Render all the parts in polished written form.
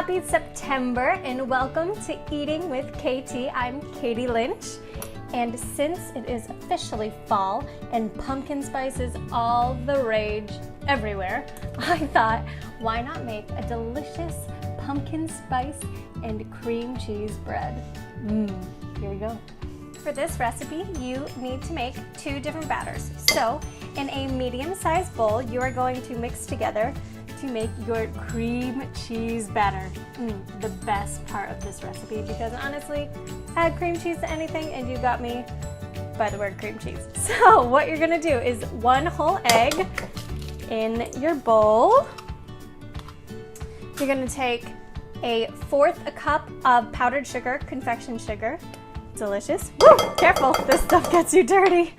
Happy September and welcome to Eating with KT. I'm Katie Lynch, and since it is officially fall and pumpkin spice is all the rage everywhere, I thought, why not make a delicious pumpkin spice and cream cheese bread? Here we go. For this recipe, you need to make two different batters. So, in a medium-sized bowl, you are going to mix together to make your cream cheese batter. The best part of this recipe, because honestly, add cream cheese to anything and you got me by the word cream cheese. So what you're gonna do is 1 whole egg in your bowl. You're gonna take a 1/4 cup of powdered sugar, confection sugar. Delicious. Woo! Careful, this stuff gets you dirty.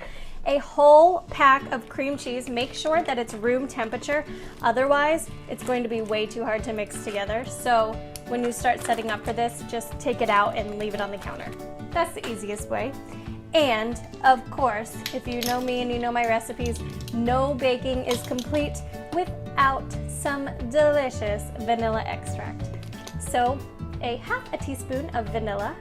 A whole pack of cream cheese. Make sure that it's room temperature, otherwise it's going to be way too hard to mix together. So when you start setting up for this, just take it out and leave it on the counter. That's the easiest way. And of course, if you know me and you know my recipes, no baking is complete without some delicious vanilla extract. So a 1/2 teaspoon of vanilla.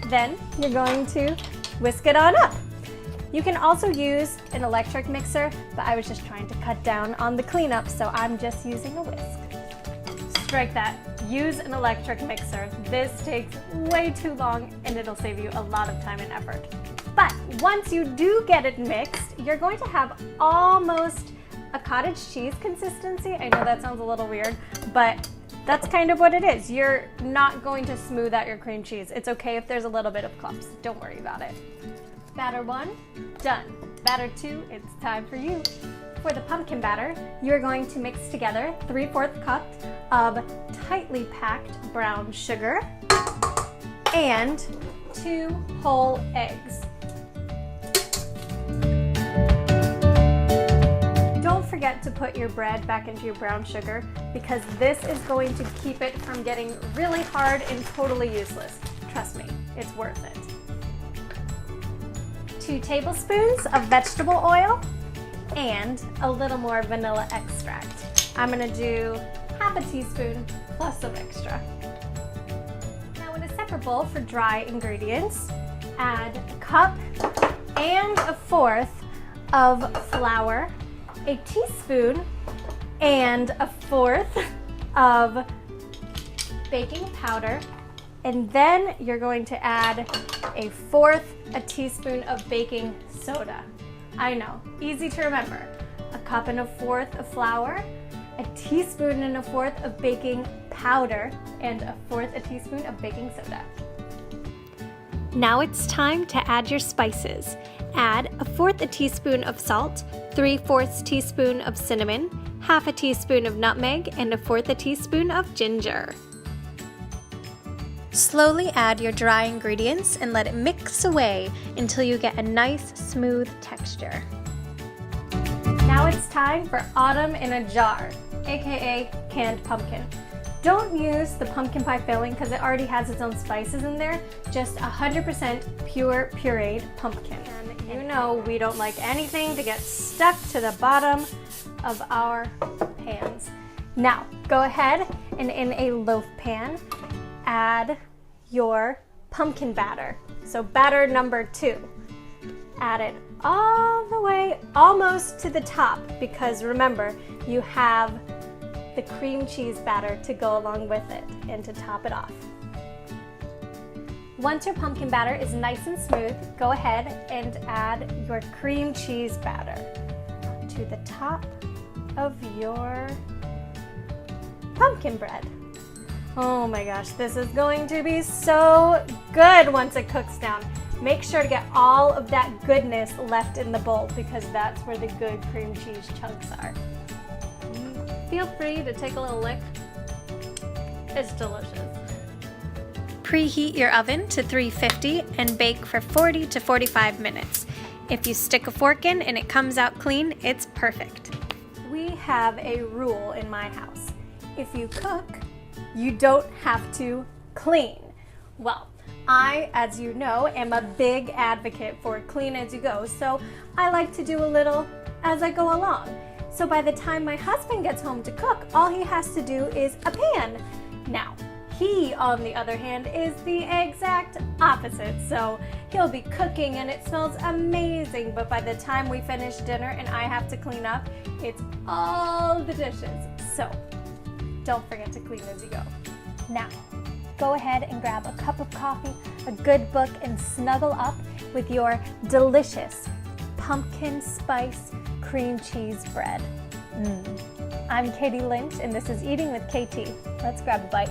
Then you're going to whisk it on up. You can also use an electric mixer, but I was just trying to cut down on the cleanup, so I'm just using a whisk. Strike that. Use an electric mixer. This takes way too long and it'll save you a lot of time and effort. But once you do get it mixed, you're going to have almost a cottage cheese consistency. I know that sounds a little weird, but that's kind of what it is. You're not going to smooth out your cream cheese. It's okay if there's a little bit of clumps. Don't worry about it. Batter 1, done. Batter 2, it's time for you. For the pumpkin batter, you're going to mix together 3/4 cup of tightly packed brown sugar and 2 whole eggs. Don't forget to put your bread back into your brown sugar, because this is going to keep it from getting really hard and totally useless. Trust me, it's worth it. 2 tablespoons of vegetable oil and a little more vanilla extract. I'm gonna do 1/2 teaspoon plus some extra. Now in a separate bowl for dry ingredients, add 1 cup and 1/4 of flour, a teaspoon and 1/4 of baking powder, and then you're going to add a 1/4 teaspoon of baking soda. I know, easy to remember. 1 cup and 1/4 of flour, a teaspoon and 1/4 of baking powder, and 1/4 teaspoon of baking soda. Now it's time to add your spices. Add a 1/4 teaspoon of salt, 3/4 teaspoon of cinnamon, 1/2 teaspoon of nutmeg, and 1/4 teaspoon of ginger. Slowly add your dry ingredients and let it mix away until you get a nice smooth texture. Now it's time for autumn in a jar, aka canned pumpkin. Don't use the pumpkin pie filling because it already has its own spices in there. Just 100% pure pureed pumpkin. And you know we don't like anything to get stuck to the bottom of our pans. Now go ahead and in a loaf pan, add your pumpkin batter. So batter number 2. Add it all the way almost to the top, because remember, you have the cream cheese batter to go along with it and to top it off. Once your pumpkin batter is nice and smooth, go ahead and add your cream cheese batter to the top of your pumpkin bread. Oh my gosh, this is going to be so good once it cooks down. Make sure to get all of that goodness left in the bowl, because that's where the good cream cheese chunks are. Feel free to take a little lick. It's delicious. Preheat your oven to 350 and bake for 40 to 45 minutes. If you stick a fork in and it comes out clean, it's perfect. We have a rule in my house. If you cook, you don't have to clean. Well, I, as you know, am a big advocate for clean as you go, so I like to do a little as I go along. So by the time my husband gets home to cook, all he has to do is a pan. Now, he, on the other hand, is the exact opposite. So he'll be cooking and it smells amazing, but by the time we finish dinner and I have to clean up, it's all the dishes. So don't forget to clean as you go. Now, go ahead and grab a cup of coffee, a good book, and snuggle up with your delicious pumpkin spice cream cheese bread. I'm Katie Lynch, and this is Eating with KT. Let's grab a bite.